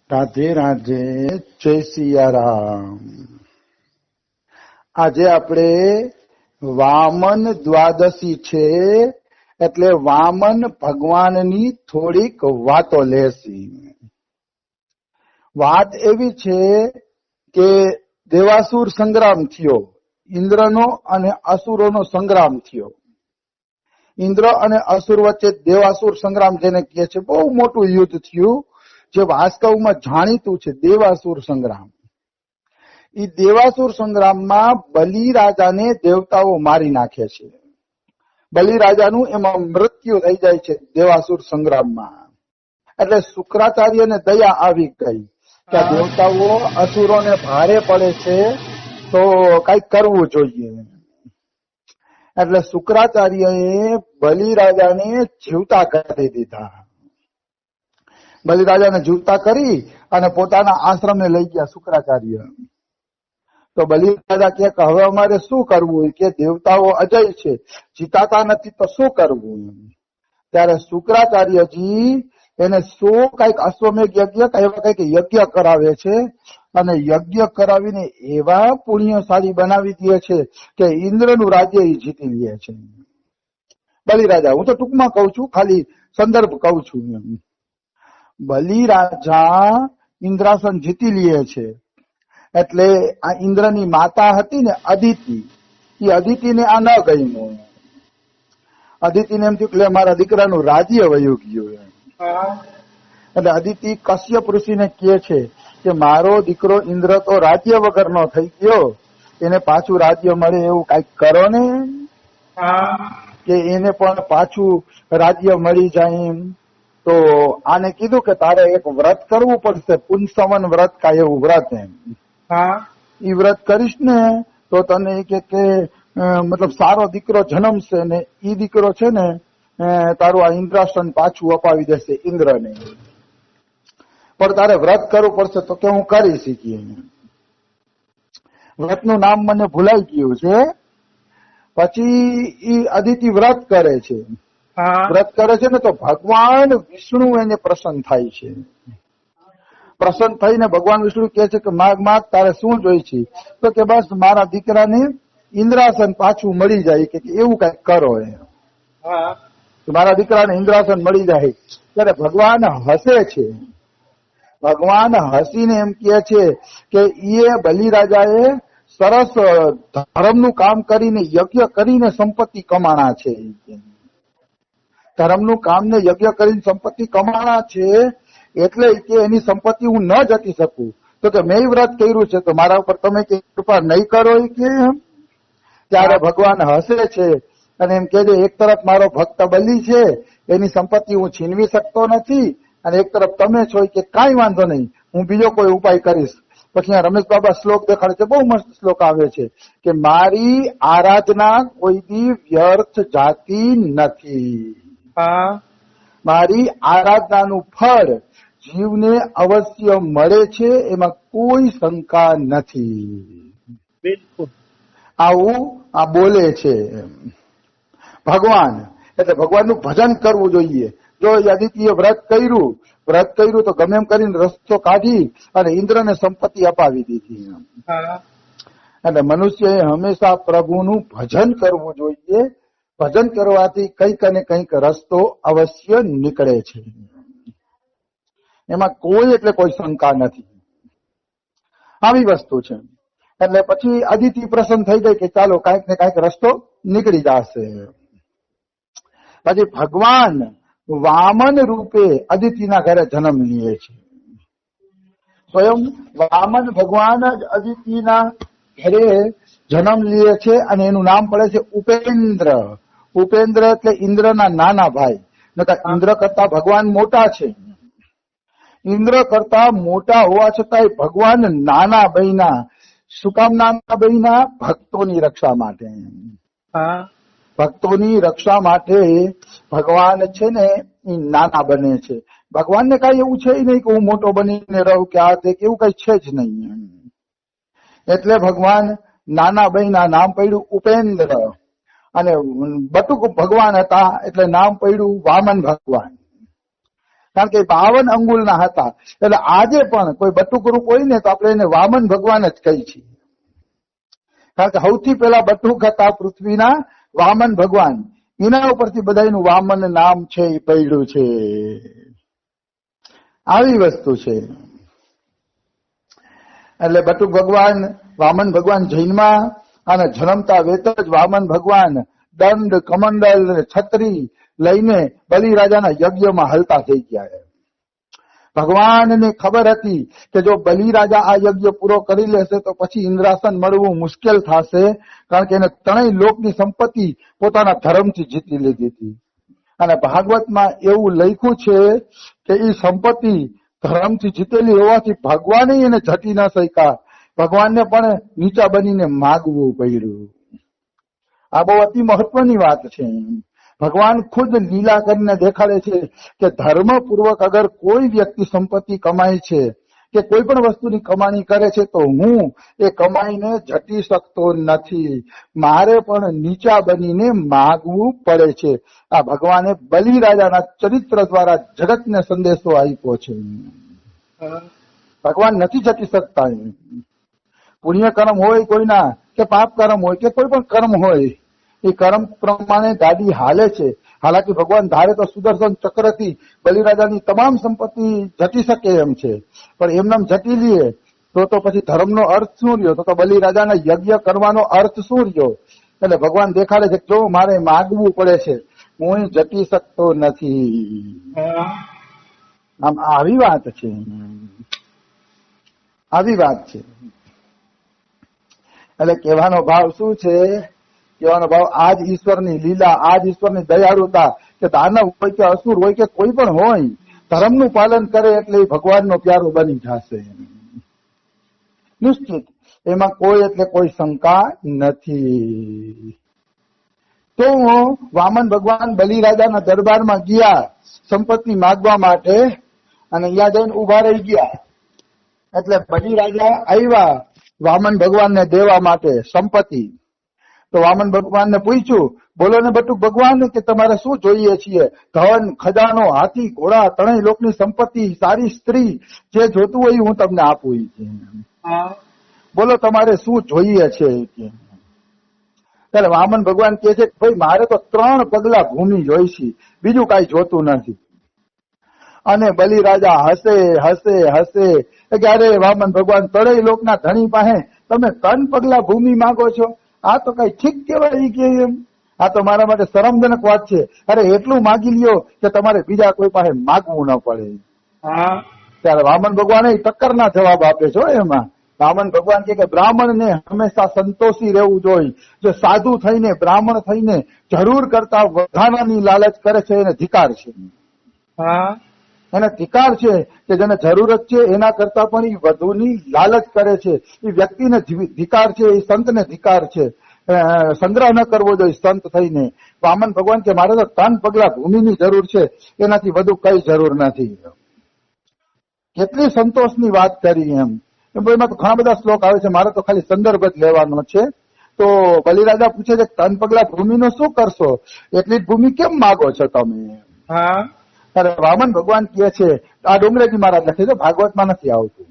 રાધે રાધે, જય સિયારામ. આજે આપણે વામન દ્વાદશી છે, એટલે વામન ભગવાનની થોડીક વાતો લેશી. વાત એવી છે કે દેવાસુર સંગ્રામ થયો, ઇન્દ્રનો અને અસુરોનો સંગ્રામ થયો. ઇન્દ્ર અને અસુર વચ્ચે દેવાસુર સંગ્રામ જેને કહે છે, બહુ મોટું યુદ્ધ થયું, જે વાસ્તવમાં જાણીતું છે દેવાસુર સંગ્રામ. એ દેવાસુર સંગ્રામમાં બલિ રાજાને દેવતાઓ મારી નાખે છે. બલિ રાજાનું એમાં મૃત્યુ થઈ જાય છે દેવાસુર સંગ્રામમાં. એટલે શુક્રાચાર્યને દયા આવી ગઈ કે દેવતાઓ અસુરોને ભારે પડે છે, તો કઈક કરવું જોઈએ. એટલે શુક્રાચાર્યએ બલિ રાજાને જીવતા કરી દીધા. બલિરાજાને જીવતા કરી અને પોતાના આશ્રમે લઈ ગયા શુક્રાચાર્ય. તો બલિરાજા કહે કે હવે અમારે શું કરવું, કે દેવતાઓ અજય છે, જીતાતા નથી, તો શું કરવું. ત્યારે શુક્રાચાર્યજી એને 100 કઈક અશ્વમેઘ યજ્ઞ એવા કઈક યજ્ઞ કરાવે છે, અને યજ્ઞ કરાવીને એવા પુણ્યશાળી બનાવી દે છે કે ઇન્દ્રનું રાજ્ય એ જીતી લે છે. બલિરાજા, હું તો ટૂંકમાં કઉ છું, ખાલી સંદર્ભ કઉ છું. બલિ રાજા ઇન્દ્રાસન જીતી લે છે. એટલે આ ઇન્દ્રની માતા હતી ને અદિતિ, એ અદિતિને આ ન ગમ્યું. અદિતિને એમ થયું કે મારા દીકરાનું રાજ્ય વયું ગયું. એટલે અદિતિ કશ્યપ ઋષિને કહે છે કે મારો દીકરો ઇન્દ્ર તો રાજ્ય વગરનો થઈ ગયો, એને પાછું રાજ્ય મળે એવું કઈક કરો ને, કે એને પણ પાછું રાજ્ય મળી જાય. તો આને કીધું કે તારે એક વ્રત કરવું પડશે, પુંસવન વ્રત કા એવું વ્રત. એમ ઈ વ્રત કરીશ ને તો તને કે મતલબ સારો દીકરો જન્મશે ને ઈ દીકરો છે ને તારું આ ઇન્દ્રાસન પાછું અપાવી દેશે ઇન્દ્રને. પણ તારે વ્રત કરવું પડશે. તો કે હું કરી શીખી. વ્રતનું નામ મને ભૂલાઈ ગયું છે. પછી ઈ અદિતિ વ્રત કરે છે. વ્રત કરે છે ને તો ભગવાન વિષ્ણુ એને પ્રસન્ન થાય છે. પ્રસન્ન થઈને ભગવાન વિષ્ણુ કહે છે કે માગ માગ, તારે શું જોઈ છે. તો કે બસ મારા દીકરાને ઇન્દ્રાસન પાછું મળી જાય, કે એવું કઈક કરો. મારા દીકરાને ઇન્દ્રાસન મળી જાય. ત્યારે ભગવાન હસે છે. ભગવાન હસીને એમ કહે છે કે એ બલિરાજાએ સરસ ધર્મનું કામ કરીને યજ્ઞ કરીને સંપત્તિ કમાણા છે. ધર્મનું કામ ને યજ્ઞ કરીને સંપત્તિ કમાણા છે, એટલે કે એની સંપત્તિ હું ન જતી શકું. તો કે મેં વ્રત કર્યું છે, તો મારા ઉપર તમે કૃપા નહીં કરો. કે ત્યારે ભગવાન હસે છે અને એમ કે એક તરફ મારો ભક્ત બલિ છે, એની સંપત્તિ હું છીનવી શકતો નથી, અને એક તરફ તમે છો, કે કાંઈ વાંધો નહીં, હું બીજો કોઈ ઉપાય કરીશ. પછી આ રમેશ બાબા શ્લોક દેખાડે છે, બહુ મસ્ત શ્લોક આવે છે કે મારી આરાધના કોઈ દી વ્યર્થ જાતી નથી. મારી આરાધનાનું ફળ જીવને અવશ્ય મળે છે, એમાં કોઈ શંકા નથી. બિલકુલ આવું આ બોલે છે ભગવાન. એટલે ભગવાનનું ભજન કરવું જોઈએ. જો અદિતિએ વ્રત કર્યું તો ગમે એમ કરીને રસ્તો કાઢી અને ઇન્દ્રને સંપત્તિ અપાવી દીધી. એટલે મનુષ્યએ હંમેશા પ્રભુનું ભજન કરવું જોઈએ. ભજન કરવાથી કંઈક અને કંઈક રસ્તો અવશ્ય નીકળે છે. એમાં કોઈ શંકા નથી. આવી વસ્તુ છે. એટલે પછી અદિતિ પ્રસન્ન થઈ ગઈ કે ચાલો કાંઈક ને કાંઈક રસ્તો નીકળી જશે. પછી ભગવાન વામન રૂપે અદિતિના ઘરે જન્મ લે છે. સ્વયં વામન ભગવાન જ અદિતિના ઘરે જન્મ લે છે, અને એનું નામ પડે છે ઉપેન્દ્ર. ઉપેન્દ્ર એટલે ઇન્દ્રના નાના ભાઈ. ઇન્દ્ર કરતા ભગવાન મોટા છે. ઇન્દ્ર કરતા મોટા હોવા છતાંય ભગવાન નાના બન્યા. શું કામ નાના બન્યા? ભક્તોની રક્ષા માટે. ભક્તોની રક્ષા માટે ભગવાન છે ને એ નાના બને છે. ભગવાનને કઈ એવું છે નહીં કે હું મોટો બનીને રહું કે આ તે, એવું કઈ છે જ નહીં. એટલે ભગવાન નાના બન્યા, નામ પડ્યું ઉપેન્દ્ર. અને બટુક ભગવાન હતા એટલે નામ પડ્યું વામન ભગવાન. કારણ કે 52 અંગુલના હતા. એટલે આજે પણ કોઈ બટુક રૂપ હોય ને તો આપણે એને વામન ભગવાન જ કહી છીએ, કારણ કે સૌથી પહેલા બટુક હતા પૃથ્વીના વામન ભગવાન. એના ઉપરથી બધાનું વામન નામ છે એ પડ્યું છે. આવી વસ્તુ છે. એટલે બટુક ભગવાન, વામન ભગવાન જૈનમાં, અને જન્મતા વેત જ વામન ભગવાન દંડ, કમંડલ, છત્રી લઈને બલિરાજાના યજ્ઞમાં હલતા થઈ ગયા. ભગવાનને ખબર હતી કે જો બલિરાજા આ યજ્ઞ પૂરો કરી લેશે તો પછી ઇન્દ્રાસન મળવું મુશ્કેલ થશે, કારણ કે એને ત્રણેય લોકની સંપત્તિ પોતાના ધર્મથી જીતી લીધી હતી. અને ભાગવતમાં એવું લખ્યું છે કે એ સંપત્તિ ધર્મથી જીતેલી હોવાથી ભગવાને એને જટી ન શક્યા. ભગવાનને પણ નીચા બનીને માગવું પડ્યું. આ બહુ અતિ મહત્વની વાત છે. ભગવાન ખુદ લીલા કરીને દેખાડે છે કે ધર્મપૂર્વક અગર કોઈ વ્યક્તિ સંપત્તિ કમાય છે કે કોઈ પણ વસ્તુની કમાણી કરે છે તો હું એ કમાઈને જટી શકતો નથી, મારે પણ નીચા બનીને માગવું પડે છે. આ ભગવાને બલિરાજાના ચરિત્ર દ્વારા જગતને સંદેશો આપ્યો છે. ભગવાન નથી જટી શકતા. પુણ્ય કર્મ હોય કોઈના, કે પાપ કર્મ હોય, કે કોઈ પણ કર્મ હોય, એ કર્મ પ્રમાણે ગાડી હાલે છે. હાલાકી ભગવાન ધારે તો સુદર્શન ચક્રથી બલિરાજાની તમામ સંપત્તિ જટી શકે એમ છે, પણ એમનામ જટી લઈએ તો પછી ધર્મનો અર્થ શું રહ્યો? તો બલિરાજાના યજ્ઞ કરવાનો અર્થ શું રહ્યો? એટલે ભગવાન દેખાડે છે જો મારે માગવું પડે છે, હું જટી શકતો નથી. આમ આવી વાત છે. આવી વાત છે. એટલે કહેવાનો ભાવ શું છે? કહેવાનો ભાવ આજ ઈશ્વરની લીલા, આજ ઈશ્વરની દયાળુતા, કે દાનવ હોય કે અસુર હોય કે કોઈ પણ હોય, ધર્મનું પાલન કરે એટલે ભગવાનનો પ્યારો બની જશે નિશ્ચિત. એમાં કોઈ એટલે કોઈ શંકા નથી. તો વામન ભગવાન બલિરાજાના દરબારમાં ગયા સંપત્તિ માગવા માટે, અને અહીંયા જઈને ઉભા રહી ગયા. એટલે બલિરાજા આવ્યા વામન ભગવાનને દેવા માટે સંપત્તિ. તો વામન ભગવાનને પૂછ્યું, બોલો ને બટુક ભગવાન કે તમારે શું જોઈએ છીએ? ધન, ખજાનો, હાથી, ઘોડા, ત્રણેય લોકની સંપત્તિ, સારી સ્ત્રી, જે જોતું હોય હું તમને આપું. બોલો તમારે શું જોઈએ છે? ત્યારે વામન ભગવાન કહે છે ભાઈ મારે તો 3 પગલા ભૂમિ જોઈશે, બીજું કઈ જોતું નથી. અને બલિરાજા હસે હસે હસે કે અરે વામન ભગવાન, ત્રણેય લોકના ધણી પાસે તમે 3 પગલા ભૂમિ માંગો છો? આ તો કઈ ઠીક કહેવાય કે એમ? આ તો મારા માટે શરમજનક વાત છે. અરે એટલું માગી લ્યો કે તમારે બીજા કોઈ પાસે માગવું ન પડે. ત્યારે વામન ભગવાન ટક્કરના જવાબ આપે છે. એમાં વામન ભગવાન કે બ્રાહ્મણને હંમેશા સંતોષી રહેવું જોઈએ. જો સાધુ થઈને, બ્રાહ્મણ થઈને જરૂર કરતા વધારાની લાલચ કરે છે એને ધિકાર છે. એને ધિકાર છે કે જેને જરૂરત છે એના કરતા પણ એ વધુની લાલચ કરે છે. એ વ્યક્તિને ધિકાર છે, એ સંતને ધિકાર છે. સંગ્રહ ન કરવો જોઈએ સંત થઈને. વામન ભગવાન કે મારે તો 3 પગલા ભૂમિની જરૂર છે, એનાથી વધુ કઈ જરૂર નથી. કેટલી સંતોષની વાત કરી એમ. એમાં તો ઘણા બધા શ્લોક આવે છે, મારે તો ખાલી સંદર્ભ જ લેવાનો છે. તો બલિરાજા પૂછે છે 3 પગલા ભૂમિનો શું કરશો? એટલી જ ભૂમિ કેમ માગો છો તમે? ત્યારે વામન ભગવાન કહે છે, આ ડુંગરેજી મહારાજ લખે છે, ભાગવતમાં નથી આવતું.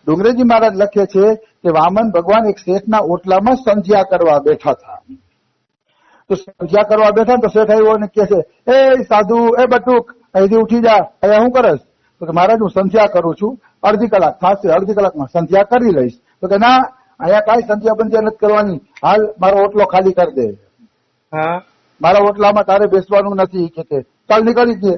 ડુંગરેજી મહારાજ લખે છે કે વામન ભગવાન એક શેઠના ઓટલામાં સંધ્યા કરવા બેઠા હતા. તો સંધ્યા કરવા બેઠા તો શેઠ આવ્યો અને કહે છે, એ સાધુ, એ બટુક, અહીંથી ઉઠી જા, અહીંયા શું કરસ? તો કે મહારાજ હું સંધ્યા કરું છું, અડધી કલાક થશે, અડધી કલાકમાં સંધ્યા કરી લઈશ. તો કે ના, અહીંયા કઈ સંધ્યા બંધ્યા નથી કરવાની, હાલ મારો ઓટલો ખાલી કરી દે. મારા ઓટલામાં તારે બેસવાનું નથી કે ચાલ નીકળી દે.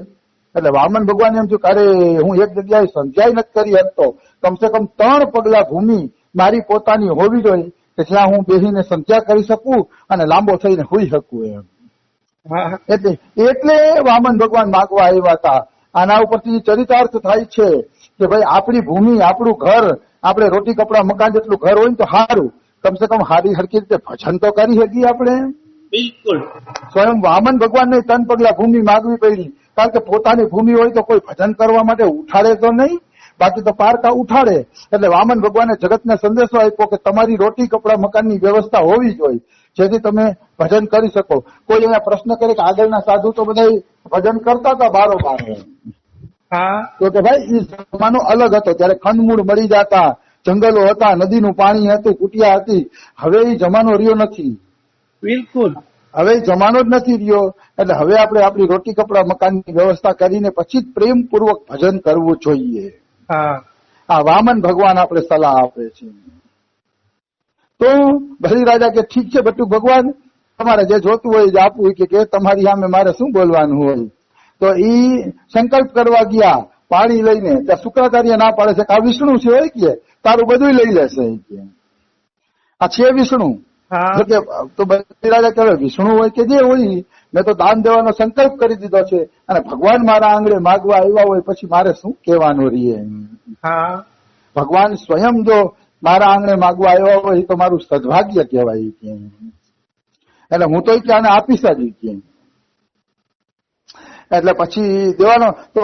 એટલે વામન ભગવાન એમ થયું, અરે હું એક જગ્યાએ સંધ્યા નથી કરી શકતો, કમસે કમ 3 પગલા ભૂમિ મારી પોતાની હોવી જોઈએ કે જ્યાં હું બેસીને સંધ્યા કરી શકું અને લાંબો થઈને હોઈ શકું એમ. એટલે વામન ભગવાન માગવા આવ્યા હતા. આના ઉપરથી ચરિતાર્થ થાય છે કે ભાઈ આપણી ભૂમિ, આપણું ઘર, આપણે રોટી કપડા મકાન જેટલું ઘર હોય તો સારું, કમસે કમ સારી હરકી રીતે ભજન તો કરી શકીએ આપણે. બિલકુલ. સ્વયં વામન ભગવાનને 3 પગલા ભૂમિ માગવી પડી, કારણ કે પોતાની ભૂમિ હોય તો કોઈ ભજન કરવા માટે ઉઠાડે તો નહીં, બાકી તો પારકા ઉઠાડે. એટલે વામન ભગવાને જગતને સંદેશો આપ્યો કે તમારી રોટી કપડા મકાનની વ્યવસ્થા હોવી જોઈએ, જેથી તમે ભજન કરી શકો. કોઈ અહીંયા પ્રશ્ન કરે કે આગળના સાધુ તો બધા ભજન કરતા હતા બારોબાર, હા તો કે ભાઈ એ જમાનો અલગ હતો, ત્યારે કંદમૂળ મળી જતા, જંગલો હતા, નદીનું પાણી હતું, કુટિયા હતી. હવે એ જમાનો રહ્યો નથી. બિલકુલ. હવે એ જમાનો જ નથી રહ્યો. એટલે હવે આપણે આપણી રોટી કપડા મકાનની વ્યવસ્થા કરીને પછી જ પ્રેમપૂર્વક ભજન કરવું જોઈએ. હા આ વામન ભગવાન આપણે સલાહ આપે છે. તો બલિરાજા કે ઠીક છે બટુ ભગવાન, તમારે જે જોતું હોય એ આપવું કે તમારી સામે મારે શું બોલવાનું હોય. તો ઈ સંકલ્પ કરવા ગયા પાણી લઈને. ત્યાં શુક્રાચાર્ય ના પાડે છે કે આ વિષ્ણુ છે હોય કે તારું બધું લઈ લેશે કે આ છે વિષ્ણુ. હા તો બલિરાજા કહેવાય વિષ્ણુ હોય કે જે હોય, મેં તો દાન દેવાનો સંકલ્પ કરી દીધો છે અને ભગવાન મારા આંગણે માગવા આવ્યા હોય પછી મારે શું કહેવાનું રહીએ. હા ભગવાન સ્વયં જો મારા આંગણે માગવા આવ્યા હોય તો મારું સદભાગ્ય કહેવાય કે એટલે હું તો કે આને આપીશ જ કે. એટલે પછી દેવાનો તો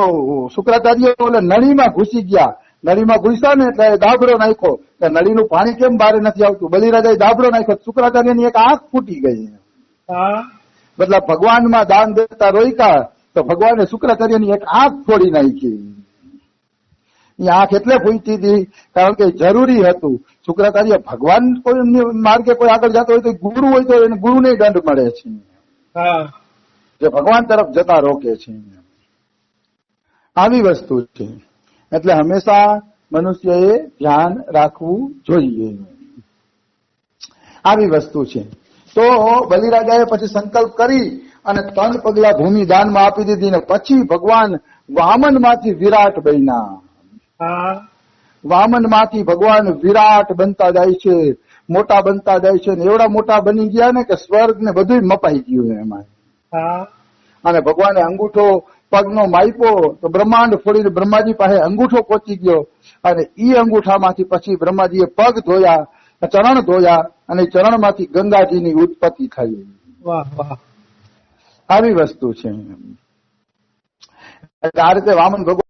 શુક્રાચાર્ય ઓલે નળીમાં ઘૂસી ગયા. નળીમાં ઘૂસ્યા ને એટલે દાબડો નાખ્યો કે નળીનું પાણી કેમ બહાર નથી આવતું. બલિરાજાએ દાબડો નાખ્યો, શુક્રાચાર્યની એક આંખ ફૂટી ગઈ. હા મતલબ ભગવાનમાં દાન દેતા રોક્યા તો ભગવાને શુક્રાચાર્યની એક આંખ ફોડી નાખી. એ આંખ એટલે ફૂટી હતી કારણ કે જરૂરી હતું. શુક્રાચાર્ય ભગવાન કોઈ માર્ગે કોઈ આગળ જતો હોય તો ગુરુ હોય તો એને ગુરુને દંડ મળે છે, હા જે ભગવાન તરફ જતા રોકે છે. આવી વસ્તુ છે. એટલે હંમેશા મનુષ્યએ ધ્યાન રાખવું જોઈએ. આવી વસ્તુ છે. તો બલિરાજાએ પછી સંકલ્પ કરી અને 3 પગલા ભૂમિ દાનમાં આપી દીધી ને પછી ભગવાન વામન માંથી વિરાટ બન્યા. હા વામન માંથી ભગવાન વિરાટ બનતા જાય છે, મોટા બનતા જાય છે. એવડા મોટા બની ગયા ને કે સ્વર્ગ ને બધું મપાઈ ગયું એમાં. હા અને ભગવાને અંગૂઠો પગનો માપ્યો તો બ્રહ્માંડ ફોડીને બ્રહ્માજી પાસે અંગૂઠો પહોંચી ગયો. અને ઈ અંગૂઠામાંથી પછી બ્રહ્માજીએ પગ ધોયા, ચરણ ધોયા અને ચરણમાંથી ગંગાજીની ઉત્પત્તિ થઈ. વાહ વાહ. આવી વસ્તુ છે. આ રીતે વામન ભગવાન